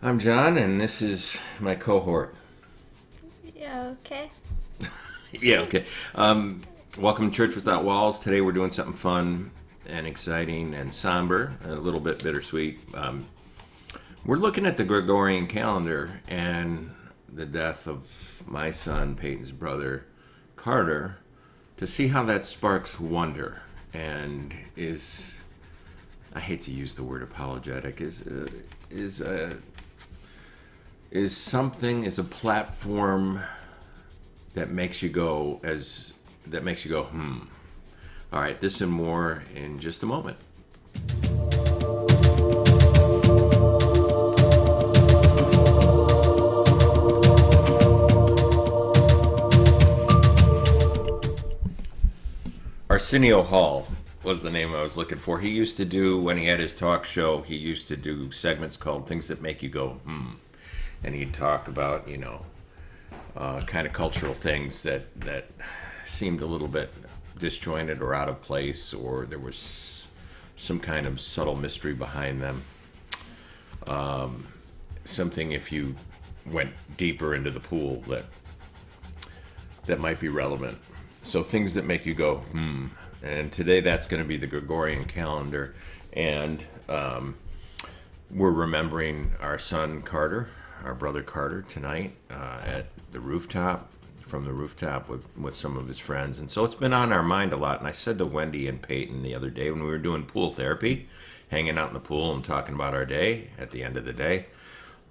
I'm John, and this is my cohort. Yeah, okay. Yeah, okay. Welcome to Church Without Walls. Today we're doing something fun and exciting and somber, a little bit bittersweet. We're looking at the Gregorian Calendar and the death of my son, Peyton's brother, Carter, to see how that sparks wonder and is, I hate to use the word apologetic, is a platform that makes you go hmm. All right, this and more in just a moment. Arsenio Hall was the name I was looking for. He used to do, when he had his talk show, he used to do segments called Things That Make You Go hmm. And he'd talk about, kind of cultural things that seemed a little bit disjointed or out of place, or there was some kind of subtle mystery behind them. Something, if you went deeper into the pool, that might be relevant. So things that make you go, hmm. And today that's going to be the Gregorian calendar. And we're remembering our son Carter, our brother Carter, tonight at the rooftop, from the rooftop with some of his friends. And so it's been on our mind a lot. And I said to Wendy and Peyton the other day when we were doing pool therapy, hanging out in the pool and talking about our day at the end of the day,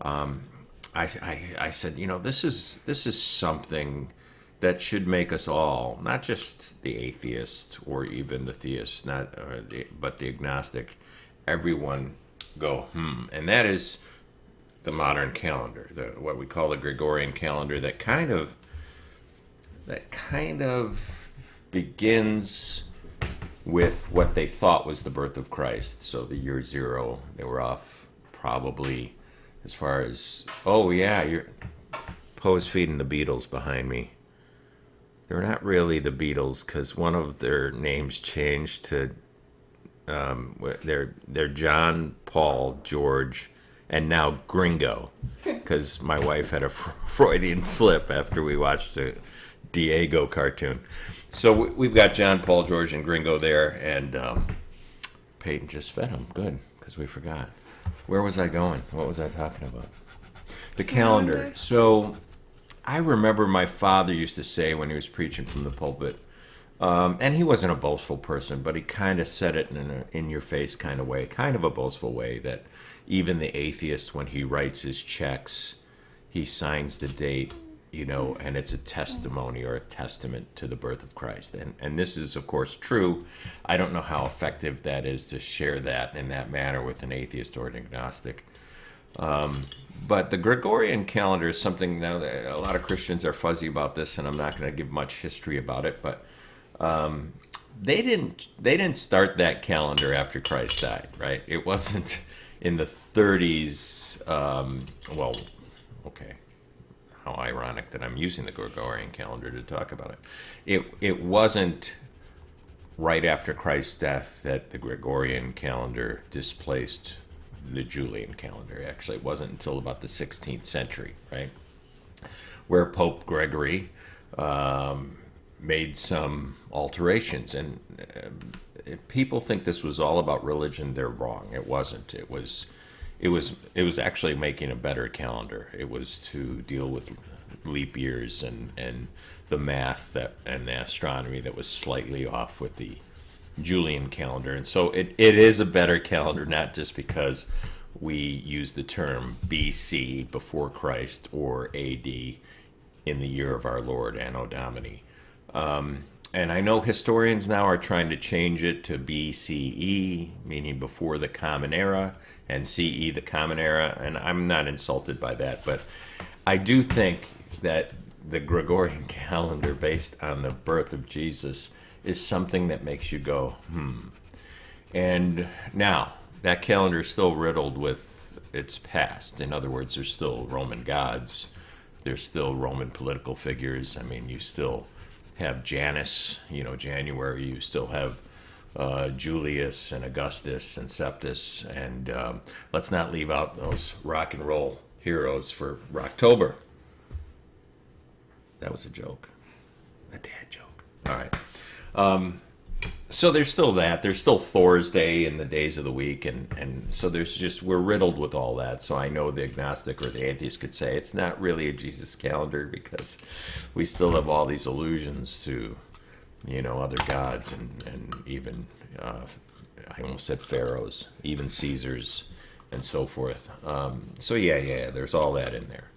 I said, this is something that should make us all, not just the atheist or even the theist, but the agnostic, everyone go, and that is the modern calendar, what we call the Gregorian calendar, that kind of begins with what they thought was the birth of Christ. So the year zero, they were off probably as far as, Poe's feeding the Beatles behind me. They're not really the Beatles because one of their names changed to they're John, Paul, George, and now Gringo, because my wife had a Freudian slip after we watched the Diego cartoon. So we've got John, Paul, George, and Gringo there, and Peyton just fed them. Good, because we forgot. Where was I going? What was I talking about? The calendar. So I remember my father used to say when he was preaching from the pulpit, and he wasn't a boastful person, but he kind of said it in an in-your-face kind of way, kind of a boastful way, that even the atheist, when he writes his checks, he signs the date, and it's a testimony or a testament to the birth of Christ. And this is, of course, true. I don't know how effective that is to share that in that manner with an atheist or an agnostic. But the Gregorian calendar is something now that a lot of Christians are fuzzy about this, and I'm not going to give much history about it. But they didn't start that calendar after Christ died, right? It wasn't in the 30s. How ironic that I'm using the Gregorian calendar to talk about it. It wasn't right after Christ's death that the Gregorian calendar displaced the Julian calendar. Actually, it wasn't until about the 16th century, right, where Pope Gregory made some alterations. And if people think this was all about religion, they're wrong. It wasn't. It was actually making a better calendar. It was to deal with leap years and the math and the astronomy that was slightly off with the Julian calendar. And so it is a better calendar, not just because we use the term BC, before Christ, or AD, in the year of our Lord, Anno Domini. And I know historians now are trying to change it to BCE, meaning before the Common Era, and CE, the Common Era. And I'm not insulted by that, but I do think that the Gregorian calendar, based on the birth of Jesus, is something that makes you go, And now, that calendar is still riddled with its past. In other words, there's still Roman gods. There's still Roman political figures. I mean, you still have Janus, January. You still have Julius and Augustus and Septus, and let's not leave out those rock and roll heroes for Rocktober. That was a joke, a dad joke. All right. So there's still that. There's still Thor's Day in the days of the week, and so we're riddled with all that. So I know the agnostic or the atheist could say it's not really a Jesus calendar because we still have all these allusions to, other gods and even, I almost said pharaohs, even Caesars and so forth. So yeah, there's all that in there.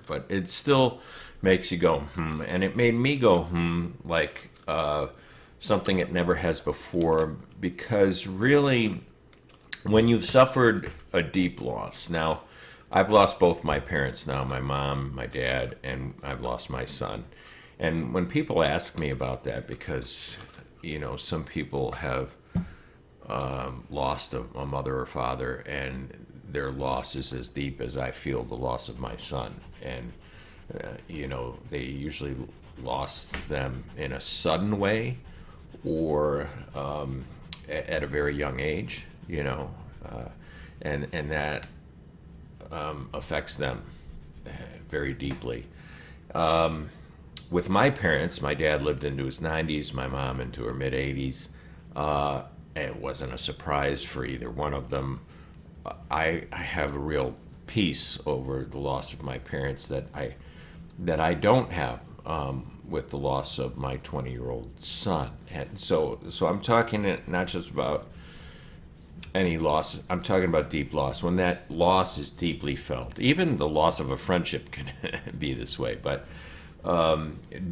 But it still makes you go, and it made me go, like, something it never has before, because really, when you've suffered a deep loss, now I've lost both my parents now, my mom, my dad, and I've lost my son. And when people ask me about that, because some people have lost a mother or father, and their loss is as deep as I feel the loss of my son, and they usually lost them in a sudden way, or at a very young age, and that affects them very deeply. With my parents, my dad lived into his 90s, my mom into her mid 80s. It wasn't a surprise for either one of them. I have a real peace over the loss of my parents that I don't have with the loss of my 20-year-old son. And so I'm talking not just about any loss, I'm talking about deep loss. When that loss is deeply felt, even the loss of a friendship can be this way, but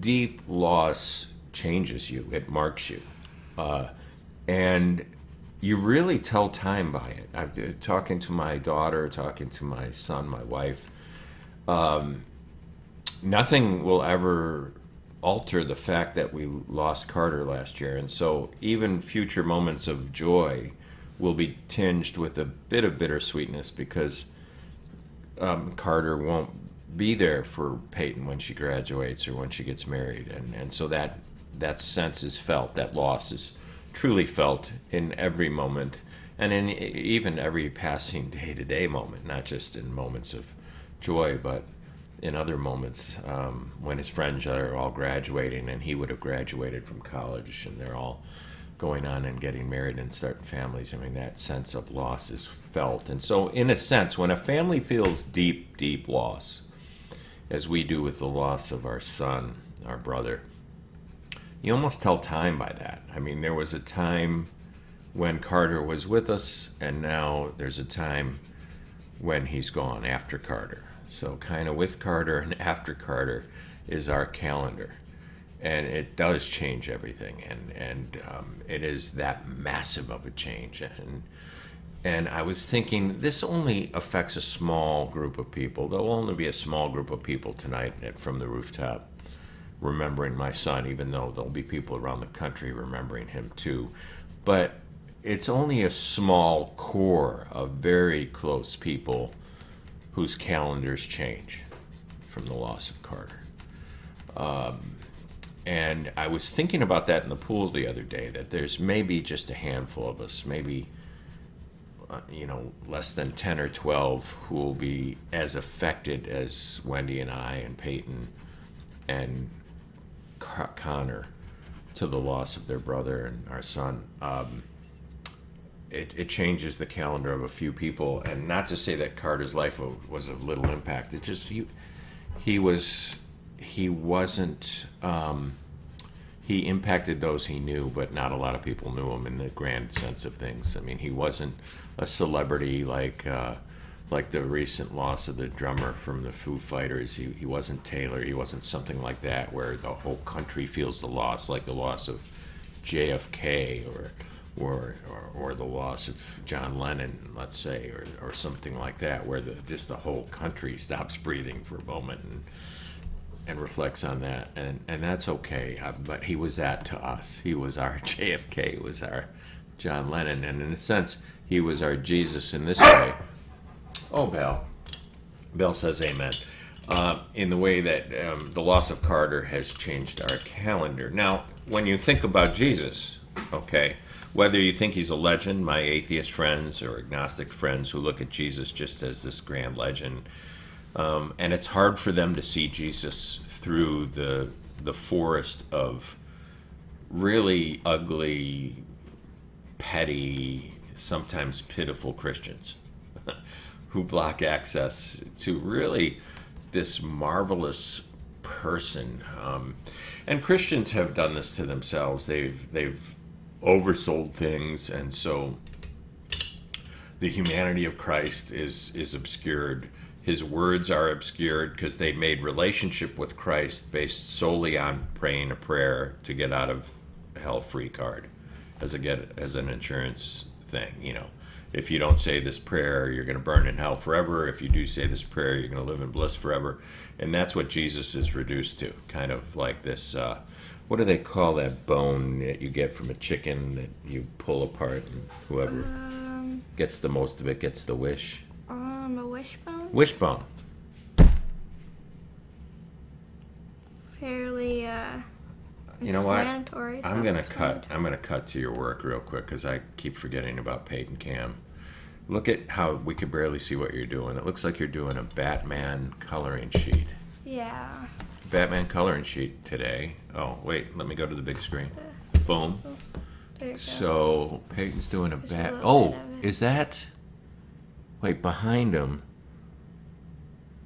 deep loss changes you, it marks you. And you really tell time by it. I've been talking to my daughter, talking to my son, my wife. Nothing will ever alter the fact that we lost Carter last year, and so even future moments of joy will be tinged with a bit of bittersweetness, because Carter won't be there for Peyton when she graduates or when she gets married, and so that sense is felt, that loss is truly felt in every moment, and in even every passing day-to-day moment, not just in moments of joy, but in other moments when his friends are all graduating, and he would have graduated from college, and they're all going on and getting married and starting families. I mean, that sense of loss is felt. And so in a sense, when a family feels deep loss, as we do with the loss of our son, our brother, you almost tell time by that. I mean, there was a time when Carter was with us, and now there's a time when he's gone after Carter. So kind of with Carter and after Carter is our calendar. And it does change everything, and it is that massive of a change. And I was thinking, this only affects a small group of people. There'll only be a small group of people tonight From the Rooftop remembering my son, even though there'll be people around the country remembering him too. But it's only a small core of very close people whose calendars change from the loss of Carter. And I was thinking about that in the pool the other day, that there's maybe just a handful of us, maybe less than 10 or 12, who will be as affected as Wendy and I and Peyton and Connor to the loss of their brother and our son. It changes the calendar of a few people, and not to say that Carter's life was of little impact. It just he wasn't. He impacted those he knew, but not a lot of people knew him in the grand sense of things. I mean, he wasn't a celebrity like the recent loss of the drummer from the Foo Fighters. He wasn't Taylor. He wasn't something like that where the whole country feels the loss, like the loss of JFK or the loss of John Lennon, let's say, or something like that, where just the whole country stops breathing for a moment and reflects on that, and that's okay. But he was that to us. He was our JFK. He was our John Lennon, and in a sense, he was our Jesus in this way. Oh, Bell says amen. In the way that the loss of Carter has changed our calendar. Now, when you think about Jesus, Okay. Whether you think he's a legend, my atheist friends or agnostic friends who look at Jesus just as this grand legend, and it's hard for them to see Jesus through the forest of really ugly, petty, sometimes pitiful Christians who block access to really this marvelous person. And Christians have done this to themselves. They've oversold things, and so the humanity of Christ is obscured. His words are obscured because they made relationship with Christ based solely on praying a prayer to get out of hell free card as an insurance thing. If you don't say this prayer, you're going to burn in hell forever. If you do say this prayer, you're going to live in bliss forever. And that's what Jesus is reduced to, kind of like this. What do they call that bone that you get from a chicken that you pull apart, and whoever gets the most of it gets the wish? A wishbone? Wishbone. Fairly, You know what? explanatory, I'm gonna self-explanatory. cut to your work real quick because I keep forgetting about Peyton Cam. Look at how we could barely see what you're doing. It looks like you're doing a Batman coloring sheet. Yeah. Batman coloring sheet today. Oh wait, let me go to the big screen. Boom. There you go. So Peyton's doing a Just a bat. little Oh, bit of it. is that? Wait, behind him.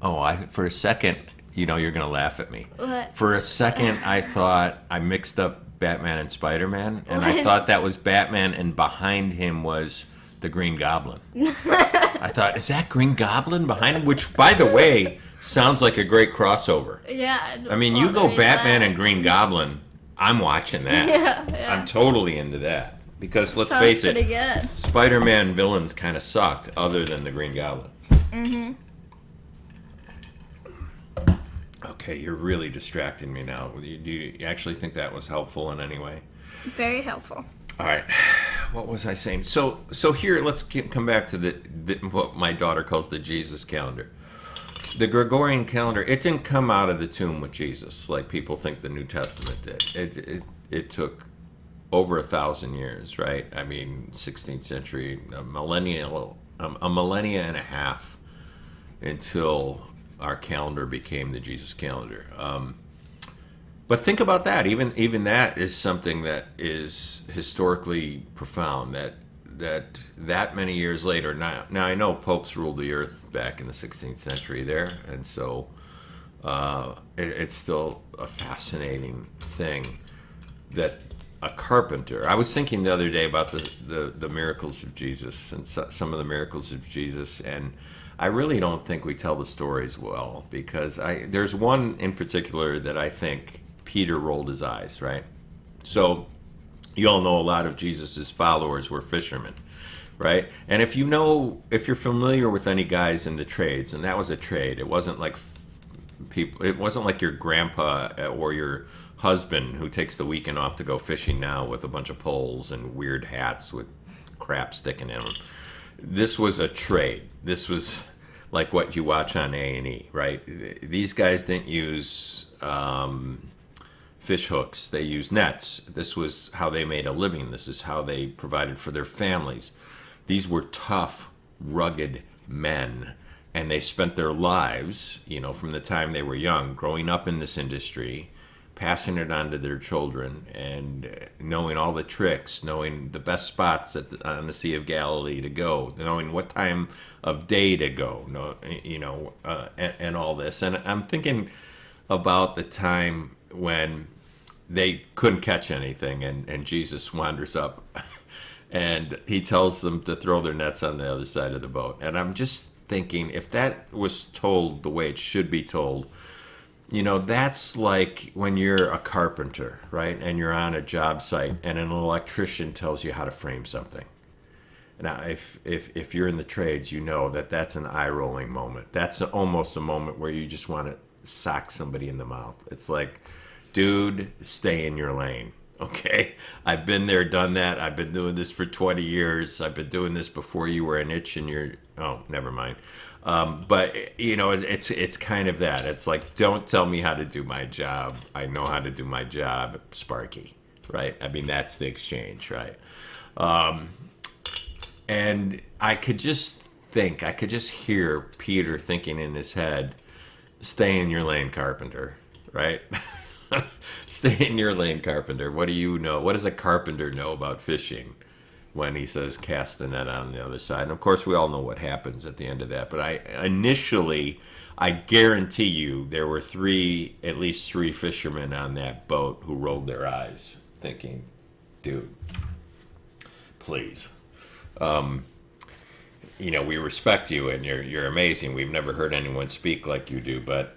Oh, for a second, you're gonna laugh at me. What? For a second, I thought I mixed up Batman and Spider-Man, and I What? thought that was Batman, and behind him was the Green Goblin. I thought, is that Green Goblin behind him? Which, by the way, sounds like a great crossover. Yeah. I mean, you go Batman and Green Goblin, I'm watching that. Yeah. I'm totally into that. Because let's Sounds face pretty it, good. Spider-Man villains kind of sucked, other than the Green Goblin. Mm-hmm. Okay, you're really distracting me now. Do you actually think that was helpful in any way? Very helpful. All right, what was I saying? So here, let's come back to what my daughter calls the Jesus calendar. The Gregorian calendar, it didn't come out of the tomb with Jesus like people think the New Testament did. It took over 1,000 years, right? I mean, 16th century, a millennia and a half until our calendar became the Jesus calendar. But think about that. Even that is something that is historically profound. That many years later. Now I know popes ruled the earth back in the 16th century there, and so it's still a fascinating thing that a carpenter. I was thinking the other day about the miracles of Jesus and some of the miracles of Jesus, and I really don't think we tell the stories well, because there's one in particular that I think Peter rolled his eyes, right? So you all know a lot of Jesus's followers were fishermen, right? And if you're familiar with any guys in the trades, and that was a trade, it wasn't like it wasn't like your grandpa or your husband who takes the weekend off to go fishing now with a bunch of poles and weird hats with crap sticking in them. This was a trade. This was like what you watch on A&E, right? These guys didn't use fish hooks. They used nets. This was how they made a living. This is how they provided for their families. These were tough, rugged men, and they spent their lives, from the time they were young, growing up in this industry, passing it on to their children, and knowing all the tricks, knowing the best spots on the Sea of Galilee to go, knowing what time of day to go, and all this. And I'm thinking about the time when they couldn't catch anything, and Jesus wanders up, and he tells them to throw their nets on the other side of the boat. And I'm just thinking, if that was told the way it should be told, that's like when you're a carpenter, right? And you're on a job site and an electrician tells you how to frame something. Now, if you're in the trades, that's an eye-rolling moment. That's almost a moment where you just want to sock somebody in the mouth. It's like, dude, stay in your lane, okay? I've been there, done that. I've been doing this for 20 years. I've been doing this before you were an itch in your... Oh, never mind. But it's kind of that. It's like, don't tell me how to do my job. I know how to do my job, Sparky. right? I mean, that's the exchange, right? And I could just hear Peter thinking in his head, stay in your lane, carpenter, right? Stay in your lane, carpenter. What do you know? What does a carpenter know about fishing when he says cast the net on the other side? And of course, we all know what happens at the end of that. But I guarantee you, there were at least three fishermen on that boat who rolled their eyes, thinking, dude, please. We respect you and you're amazing. We've never heard anyone speak like you do, but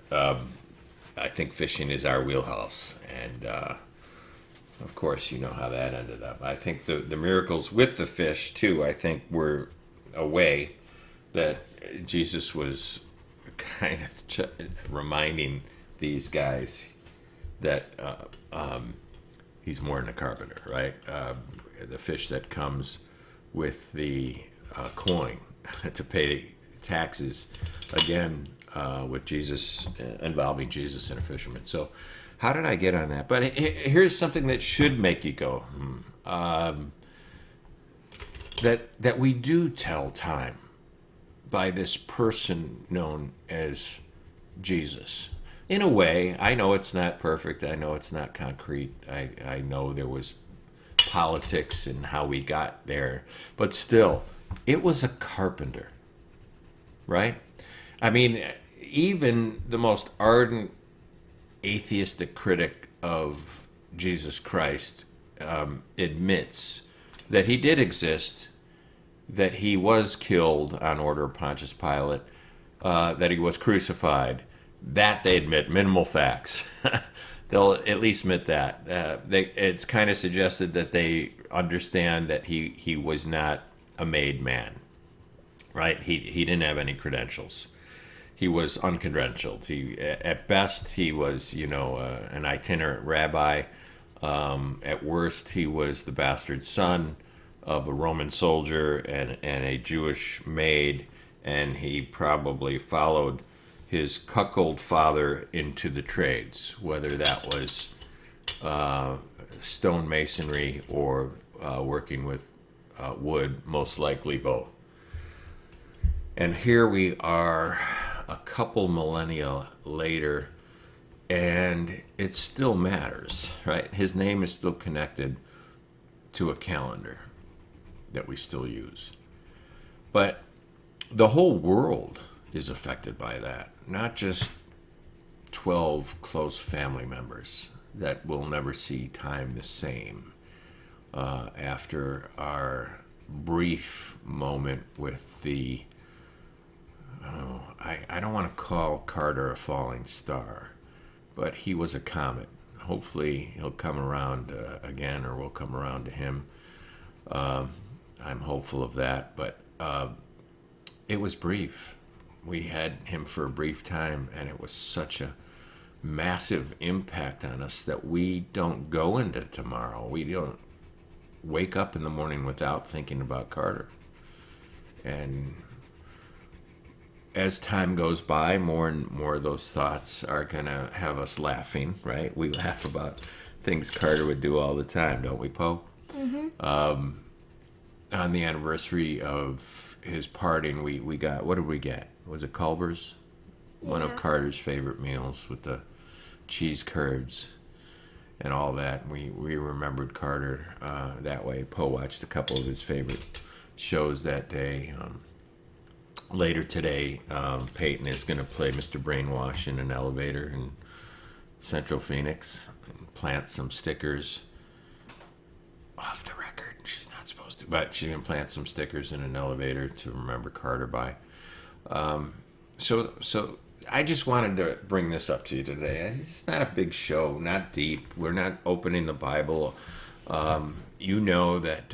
I think fishing is our wheelhouse. And of course, you know how that ended up. I think the miracles with the fish, too, I think were a way that Jesus was kind of reminding these guys that he's more than a carpenter, right? The fish that comes with the coin to pay taxes, again, with Jesus, involving Jesus and a fisherman. So how did I get on that? But here's something that should make you go, that we do tell time by this person known as Jesus. In a way, I know it's not perfect. I know it's not concrete. I know there was politics and how we got there. But still, it was a carpenter, right? I mean, even the most ardent atheistic critic of Jesus Christ admits that he did exist, that he was killed on order of Pontius Pilate, that he was crucified. That they admit, minimal facts. They'll at least admit that. It's kind of suggested that they understand that he was not a made man, right? He didn't have any credentials. He was uncredentialed. At best, he was, an itinerant rabbi. At worst, he was the bastard son of a Roman soldier and a Jewish maid, and he probably followed his cuckold father into the trades, whether that was stonemasonry or working with wood, most likely both. And here we are a couple millennia later, and it still matters, right? His name is still connected to a calendar that we still use. But the whole world is affected by that, not just 12 close family members that will never see time the same after our brief moment with the I don't want to call Carter a falling star, but he was a comet. Hopefully he'll come around again, or we'll come around to him. I'm hopeful of that, but it was brief. We had him for a brief time, and it was such a massive impact on us that we don't go into tomorrow. We don't wake up in the morning without thinking about Carter. And as time goes by, more and more of those thoughts are going to have us laughing, right? We laugh about things Carter would do all the time, don't we, Poe? Mm-hmm. On the anniversary of his parting, we got, what did we get? Was it Culver's? Yeah. One of Carter's favorite meals with the cheese curds and all that. We remembered Carter that way. Poe watched a couple of his favorite shows that day. Later today, Peyton is going to play Mr. Brainwash in an elevator in Central Phoenix and plant some stickers. Off the record, she's not supposed to, but she's going to plant some stickers in an elevator to remember Carter by. So I just wanted to bring this up to you today. It's not a big show, not deep. We're not opening the Bible. You know that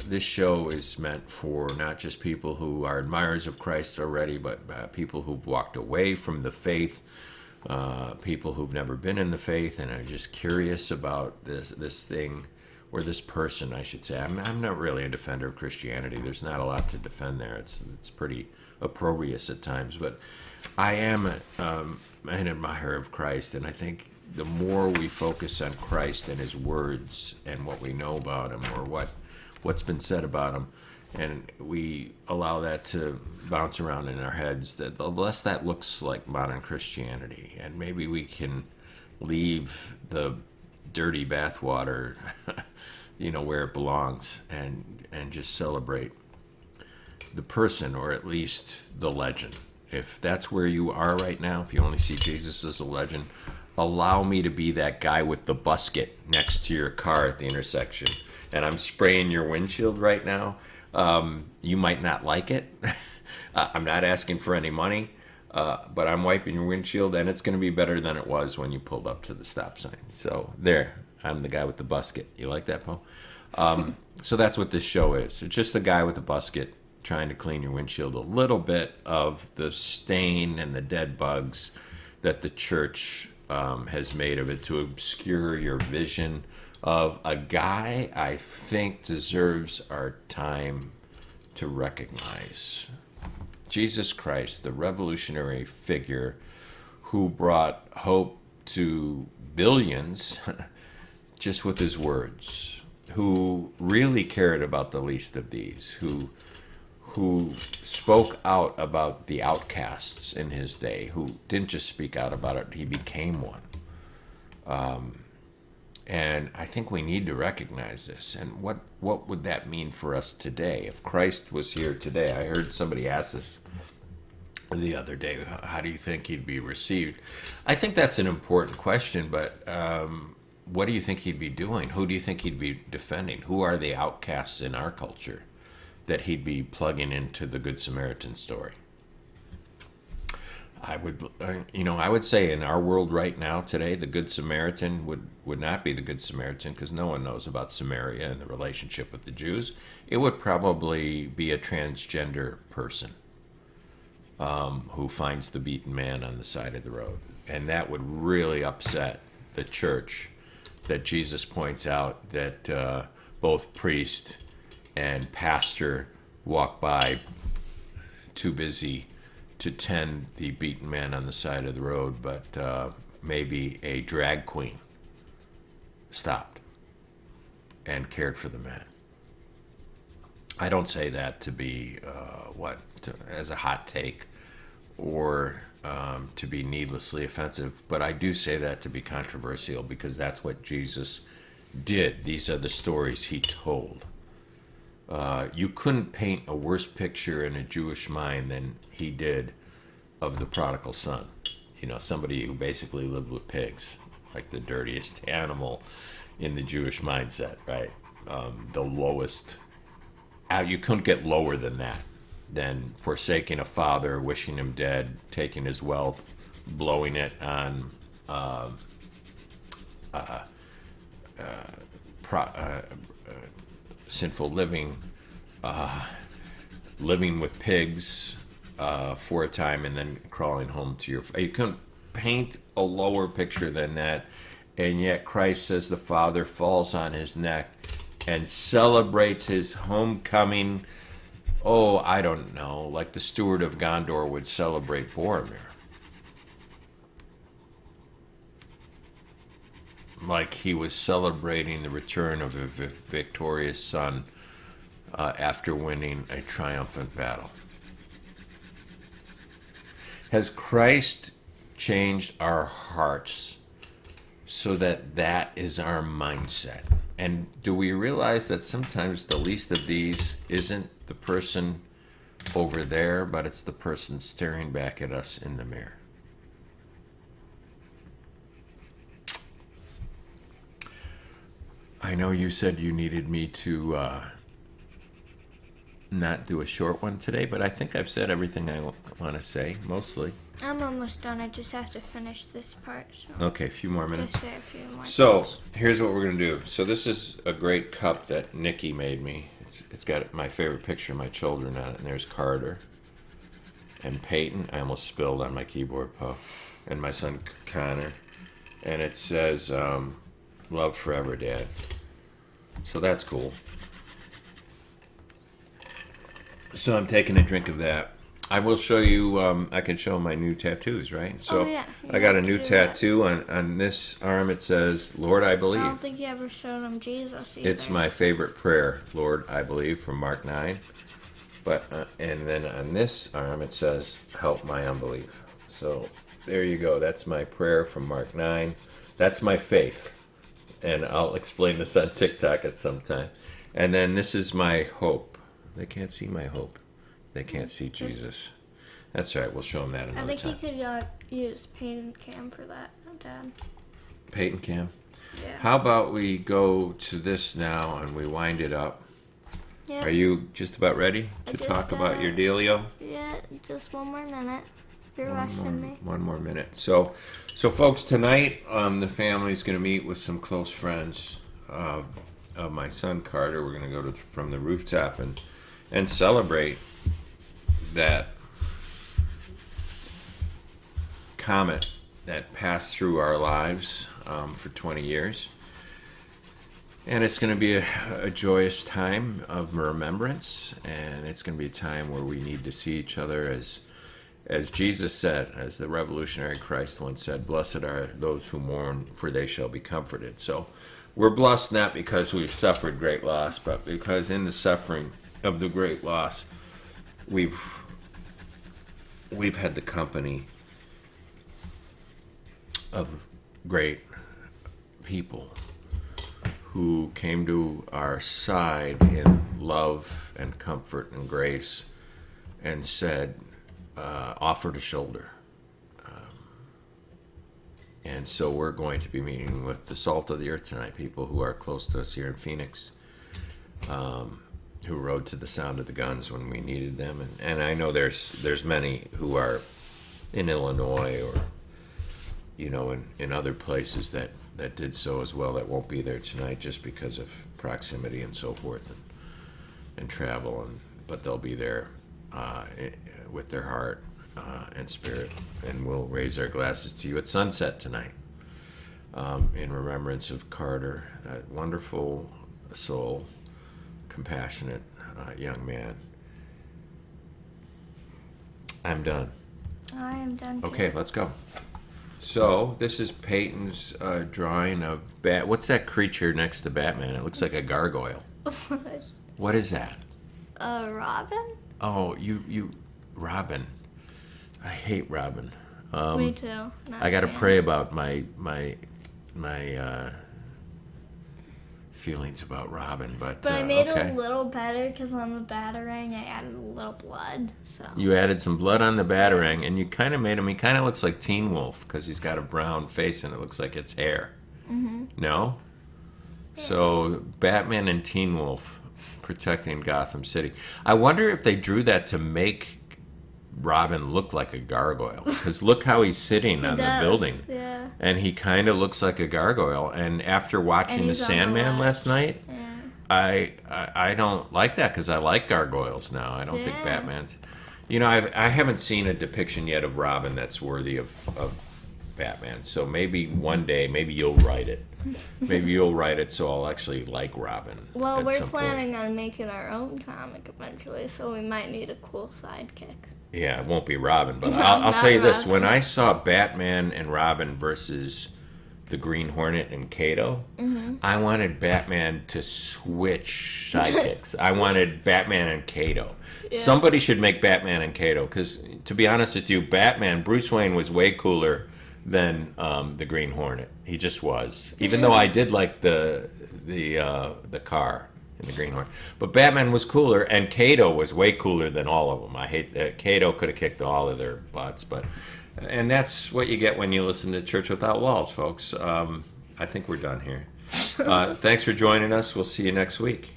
this show is meant for not just people who are admirers of Christ already, but people who've walked away from the faith, people who've never been in the faith and are just curious about this thing, or this person, I should say. I'm not really a defender of Christianity. There's not a lot to defend there. It's pretty opprobrious at times, but I am an admirer of Christ, and I think the more we focus on Christ and his words and what we know about him, or what's been said about him, and we allow that to bounce around in our heads, that the less that looks like modern Christianity, and maybe we can leave the dirty bathwater where it belongs, and just celebrate the person, or at least the legend. If that's where you are right now, if you only see Jesus as a legend, allow me to be that guy with the busket next to your car at the intersection, and I'm spraying your windshield right now. You might not like it. I'm not asking for any money, but I'm wiping your windshield, and it's going to be better than it was when you pulled up to the stop sign. So there, I'm the guy with the busket. You like that, Poe? So that's what this show is. It's just a guy with a busket trying to clean your windshield a little bit of the stain and the dead bugs that the church has made of it, to obscure your vision of a guy I think deserves our time to recognize. Jesus Christ, the revolutionary figure who brought hope to billions just with his words, who really cared about the least of these, who spoke out about the outcasts in his day, who didn't just speak out about it, he became one. And I think we need to recognize this. And what would that mean for us today? If Christ was here today, I heard somebody ask this the other day, how do you think he'd be received? I think that's an important question, but what do you think he'd be doing? Who do you think he'd be defending? Who are the outcasts in our culture that he'd be plugging into the Good Samaritan story? I would say in our world right now today, the Good Samaritan would not be the Good Samaritan, because no one knows about Samaria and the relationship with the Jews. It would probably be a transgender person who finds the beaten man on the side of the road. And that would really upset the church, that Jesus points out that both priest and pastor walk by too busy to tend the beaten man on the side of the road, but maybe a drag queen stopped and cared for the man. I don't say that to be as a hot take, or to be needlessly offensive, but I do say that to be controversial, because that's what Jesus did. These are the stories he told. You couldn't paint a worse picture in a Jewish mind than he did of the prodigal son. Somebody who basically lived with pigs, like the dirtiest animal in the Jewish mindset, right? The lowest. You couldn't get lower than that, than forsaking a father, wishing him dead, taking his wealth, blowing it on sinful living, living with pigs for a time, and then crawling home to your... You couldn't paint a lower picture than that, and yet Christ says the Father falls on his neck and celebrates his homecoming. Oh, I don't know, like the steward of Gondor would celebrate Boromir. Like he was celebrating the return of a victorious son after winning a triumphant battle. Has Christ changed our hearts so that that is our mindset? And do we realize that sometimes the least of these isn't the person over there, but it's the person staring back at us in the mirror? I know you said you needed me to not do a short one today, but I think I've said everything I want to say, mostly. I'm almost done. I just have to finish this part. So Okay, a few more minutes. just say a few more So, things. here's what we're going to do. So, this is a great cup that Nikki made me. It's got my favorite picture of my children on it, and there's Carter and Peyton. I almost spilled on my keyboard, Poe. And my son Connor. And it says, love forever, Dad. So that's cool. So I'm taking a drink of that. I will show you. I can show my new tattoos, right? So yeah. I got a You new have to do that. tattoo on this arm. It says, "Lord, I I believe." don't think you ever showed him Jesus either. It's my favorite prayer, "Lord, I believe," from Mark 9. But and then on this arm it says, "Help my unbelief." So there you go. That's my prayer from Mark 9. That's my faith, and I'll explain this on TikTok at some time. And then this is my hope. They can't see my hope. They can't see Jesus. That's right. We'll show them that I another think time. you could use Paint Cam for that, Dad. Peyton Cam. Yeah. How about we go to this now and we wind it up? Yeah. Are you just about ready to just talk about gotta- your dealio? Yeah, just one more minute. You're rushing me. One more minute. So folks, tonight the family's going to meet with some close friends of my son Carter. We're going to go from the rooftop and celebrate that comet that passed through our lives for 20 years. And it's going to be a joyous time of remembrance, and it's going to be a time where we need to see each other as Jesus said, as the revolutionary Christ once said, "Blessed are those who mourn, for they shall be comforted." So we're blessed not because we've suffered great loss, but because in the suffering of the great loss, we've had the company of great people who came to our side in love and comfort and grace and said, offered a shoulder. And so we're going to be meeting with the salt of the earth tonight, people who are close to us here in Phoenix, who rode to the sound of the guns when we needed them. And I know there's many who are in Illinois or, in other places that did so as well, that won't be there tonight just because of proximity and so forth and travel. But they'll be there with their heart and spirit. And we'll raise our glasses to you at sunset tonight in remembrance of Carter, that wonderful soul, compassionate young man. I'm done. I am done. Okay, let's go. So this is Peyton's drawing of what's that creature next to Batman? It looks like a gargoyle. What is that? Robin? Oh, you Robin. I hate Robin. Me too. I got to pray about my feelings about Robin, but I made okay. it a little better because on the Batarang I added a little blood. So You added some blood on the Batarang, and you kind of made him. He kind of looks like Teen Wolf because he's got a brown face and it looks like it's hair. Mm-hmm. No. Yeah. So Batman and Teen Wolf protecting Gotham City. I wonder if they drew that to make Robin look like a gargoyle, because look how he's sitting on the building. Yeah. And he kind of looks like a gargoyle. And after watching The Sandman last night, yeah. I don't like that because I like gargoyles now. I don't think Batman's... I haven't seen a depiction yet of Robin that's worthy of Batman. So maybe one day, maybe you'll write it. Maybe you'll write it so I'll actually like Robin. Well, we're planning on making our own comic eventually, so we might need a cool sidekick. Yeah, it won't be Robin, but No, I'll tell you this. Robin. When I saw Batman and Robin versus the Green Hornet and Kato, I wanted Batman to switch sidekicks. I wanted Batman and Kato. Yeah. Somebody should make Batman and Kato, because to be honest with you, Bruce Wayne was way cooler than the Green Hornet. He just was. Even though I did like the car in the Green Hornet. But Batman was cooler, and Kato was way cooler than all of them. I hate that. Kato could have kicked all of their butts, and that's what you get when you listen to Church Without Walls, folks. I think we're done here. Thanks for joining us. We'll see you next week.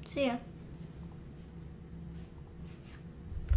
See ya.